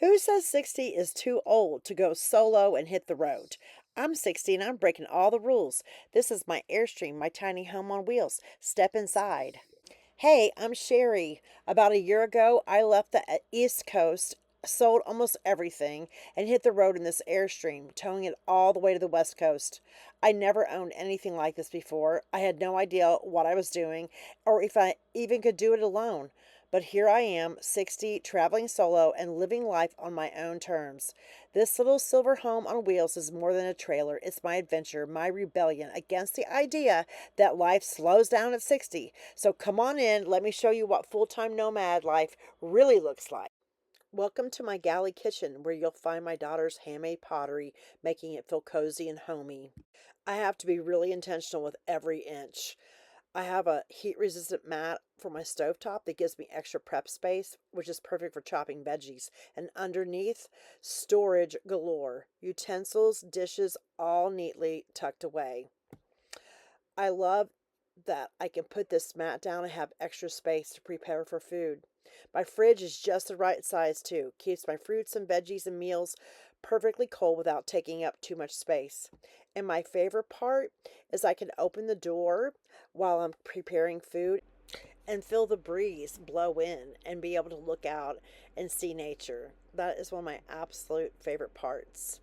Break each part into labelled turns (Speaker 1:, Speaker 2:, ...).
Speaker 1: Who says 60 is too old to go solo and hit the road? I'm 60 and I'm breaking all the rules. This is my Airstream, my tiny home on wheels. Step inside. Hey, I'm Sherry. About a year ago, I left the East Coast, sold almost everything, and hit the road in this Airstream, towing it all the way to the West Coast. I never owned anything like this before. I had no idea what I was doing or if I even could do it alone. But here I am, 60, traveling solo and living life on my own terms. This little silver home on wheels is more than a trailer. It's my adventure, my rebellion against the idea that life slows down at 60. So come on in, let me show you what full-time nomad life really looks like. Welcome to my galley kitchen, where you'll find my daughter's handmade pottery, making it feel cozy and homey. I have to be really intentional with every inch. I have a heat resistant mat for my stovetop that gives me extra prep space, which is perfect for chopping veggies. And underneath, storage galore. Utensils, dishes, all neatly tucked away. I love that I can put this mat down and have extra space to prepare for food. My fridge is just the right size too. Keeps my fruits and veggies and meals perfectly cold without taking up too much space. And my favorite part is I can open the door while I'm preparing food and feel the breeze blow in and be able to look out and see nature. That is one of my absolute favorite parts.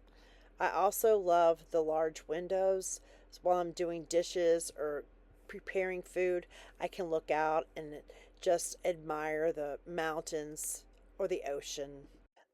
Speaker 1: I also love the large windows. So while I'm doing dishes or preparing food, I can look out and just admire the mountains or the ocean.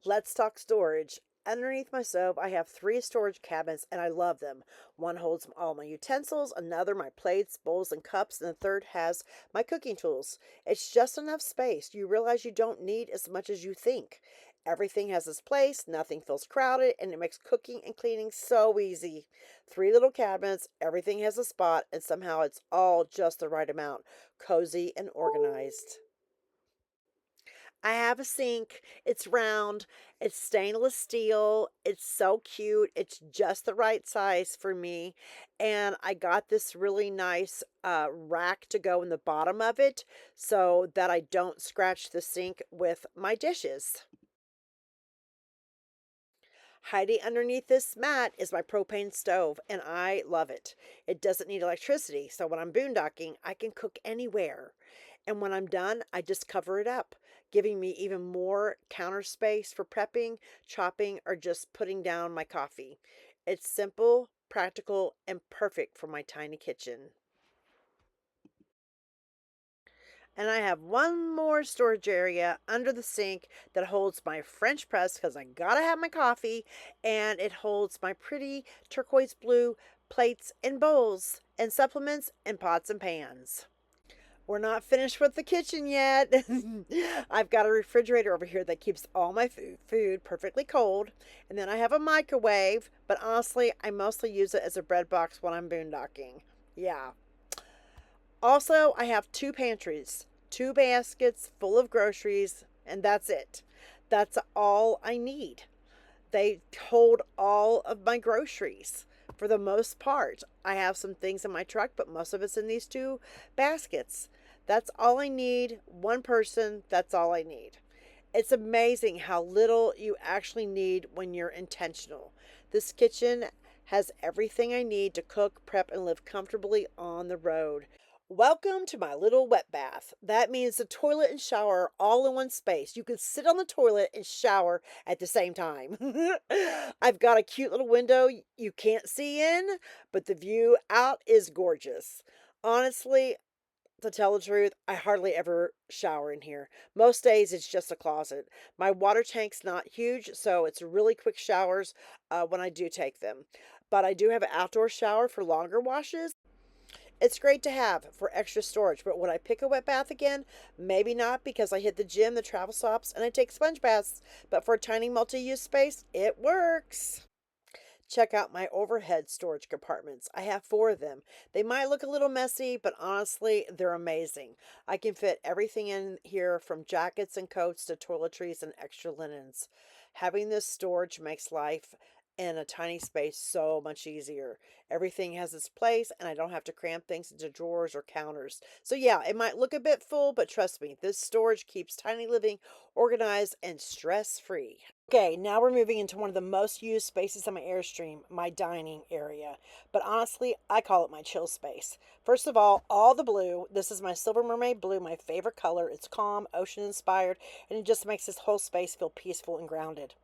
Speaker 1: Let's talk storage. Underneath my stove, I have three storage cabinets and I love them. One holds all my utensils, another my plates, bowls, and cups, and the third has my cooking tools. It's just enough space. You realize you don't need as much as you think. Everything has its place, nothing feels crowded, and it makes cooking and cleaning so easy. Three little cabinets, everything has a spot, and somehow it's all just the right amount, cozy and organized. I have a sink. It's round. It's stainless steel. It's so cute. It's just the right size for me. And I got this really nice rack to go in the bottom of it so that I don't scratch the sink with my dishes. Hiding underneath this mat is my propane stove, and I love it. It doesn't need electricity, so when I'm boondocking, I can cook anywhere. And when I'm done, I just cover it up, giving me even more counter space for prepping, chopping, or just putting down my coffee. It's simple, practical, and perfect for my tiny kitchen. And I have one more storage area under the sink that holds my French press because I gotta have my coffee, and it holds my pretty turquoise blue plates and bowls and supplements and pots and pans. We're not finished with the kitchen yet. I've got a refrigerator over here that keeps all my food perfectly cold. And then I have a microwave, but honestly, I mostly use it as a bread box when I'm boondocking. Yeah. Also, I have two pantries, two baskets full of groceries, and that's it. That's all I need. They hold all of my groceries for the most part. I have some things in my truck, but most of it's in these two baskets. That's all I need. One person, that's all I need. It's amazing how little you actually need when you're intentional. This kitchen has everything I need to cook, prep, and live comfortably on the road. Welcome to my little wet bath. That means the toilet and shower are all in one space. You can sit on the toilet and shower at the same time. I've got a cute little window you can't see in, but the view out is gorgeous. Honestly, to tell the truth, I hardly ever shower in here. Most days it's just a closet. My water tank's not huge, so it's really quick showers when I do take them. But I do have an outdoor shower for longer washes. It's great to have for extra storage, but would I pick a wet bath again? Maybe not, because I hit the gym, the travel stops, and I take sponge baths. But for a tiny multi-use space, it works. Check out my overhead storage compartments. I have four of them. They might look a little messy, but honestly, they're amazing. I can fit everything in here from jackets and coats to toiletries and extra linens. Having this storage makes life in a tiny space so much easier. Everything has its place, and I don't have to cram things into drawers or counters. So, yeah, it might look a bit full, but trust me, this storage keeps tiny living organized and stress free. Okay, now we're moving into one of the most used spaces on my Airstream, my dining area. But honestly, I call it my chill space. First of all the blue. This is my Silver Mermaid blue, my favorite color. It's calm, ocean inspired, and it just makes this whole space feel peaceful and grounded.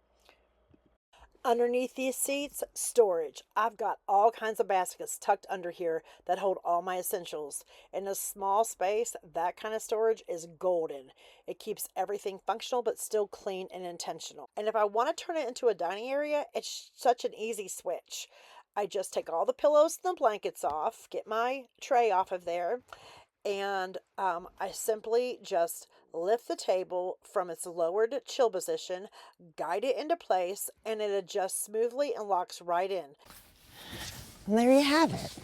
Speaker 1: Underneath these seats, storage. I've got all kinds of baskets tucked under here that hold all my essentials. In a small space, that kind of storage is golden. It keeps everything functional but still clean and intentional. And if I want to turn it into a dining area, it's such an easy switch. I just take all the pillows and the blankets off, get my tray off of there, and I simply just lift the table from its lowered chill position, guide it into place, and it adjusts smoothly and locks right in.
Speaker 2: And there you have it.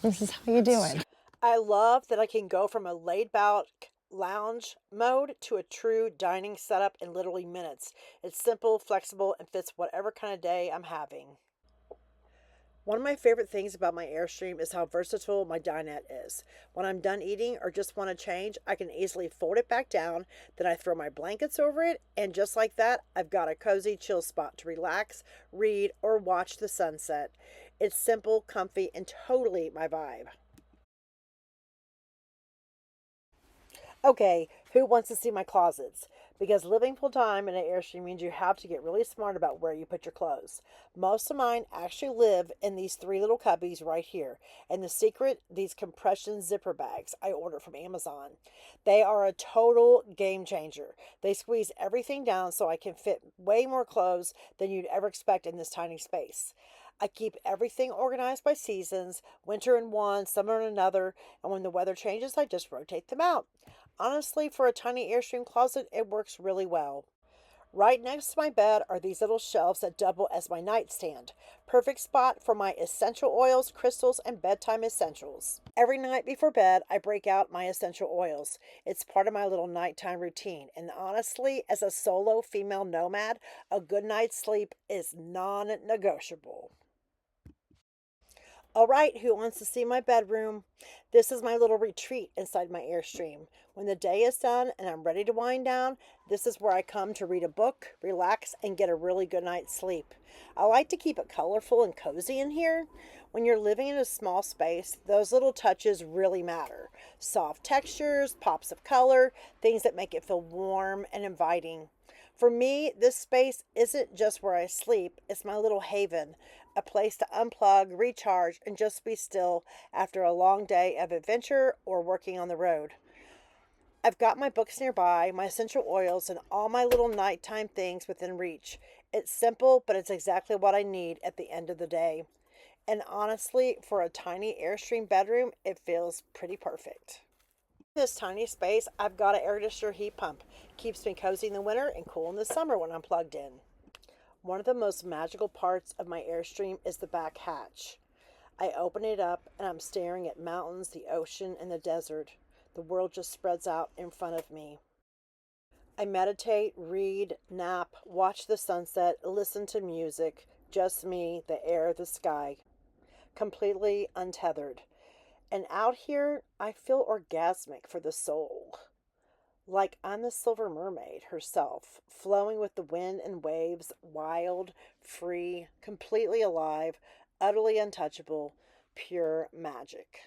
Speaker 2: This is how you do it.
Speaker 1: I love that I can go from a laid back lounge mode to a true dining setup in literally minutes. It's simple, flexible, and fits whatever kind of day I'm having. One of my favorite things about my Airstream is how versatile my dinette is. When I'm done eating or just want to change, I can easily fold it back down, then I throw my blankets over it, and just like that, I've got a cozy chill spot to relax, read, or watch the sunset. It's simple, comfy, and totally my vibe. Okay, who wants to see my closets? Because living full time in an Airstream means you have to get really smart about where you put your clothes. Most of mine actually live in these three little cubbies right here. And the secret, these compression zipper bags I ordered from Amazon. They are a total game changer. They squeeze everything down so I can fit way more clothes than you'd ever expect in this tiny space. I keep everything organized by seasons, winter in one, summer in another, and when the weather changes, I just rotate them out. Honestly, for a tiny Airstream closet, it works really well. Right next to my bed are these little shelves that double as my nightstand. Perfect spot for my essential oils, crystals, and bedtime essentials. Every night before bed, I break out my essential oils. It's part of my little nighttime routine. And honestly, as a solo female nomad, a good night's sleep is non negotiable. All right, who wants to see my bedroom? This is my little retreat inside my Airstream. When the day is done and I'm ready to wind down, this is where I come to read a book, relax, and get a really good night's sleep. I like to keep it colorful and cozy in here. When you're living in a small space, those little touches really matter. Soft textures, pops of color, things that make it feel warm and inviting. For me, this space isn't just where I sleep, it's my little haven, a place to unplug, recharge, and just be still after a long day of adventure or working on the road. I've got my books nearby, my essential oils, and all my little nighttime things within reach. It's simple, but it's exactly what I need at the end of the day. And honestly, for a tiny Airstream bedroom, it feels pretty perfect. In this tiny space, I've got an air conditioner heat pump. Keeps me cozy in the winter and cool in the summer when I'm plugged in. One of the most magical parts of my Airstream is the back hatch. I open it up and I'm staring at mountains, the ocean, and the desert. The world just spreads out in front of me. I meditate, read, nap, watch the sunset, listen to music. Just me, the air, the sky. Completely untethered. And out here, I feel orgasmic for the soul. Like I'm the Silver Mermaid herself, flowing with the wind and waves, wild, free, completely alive, utterly untouchable, pure magic.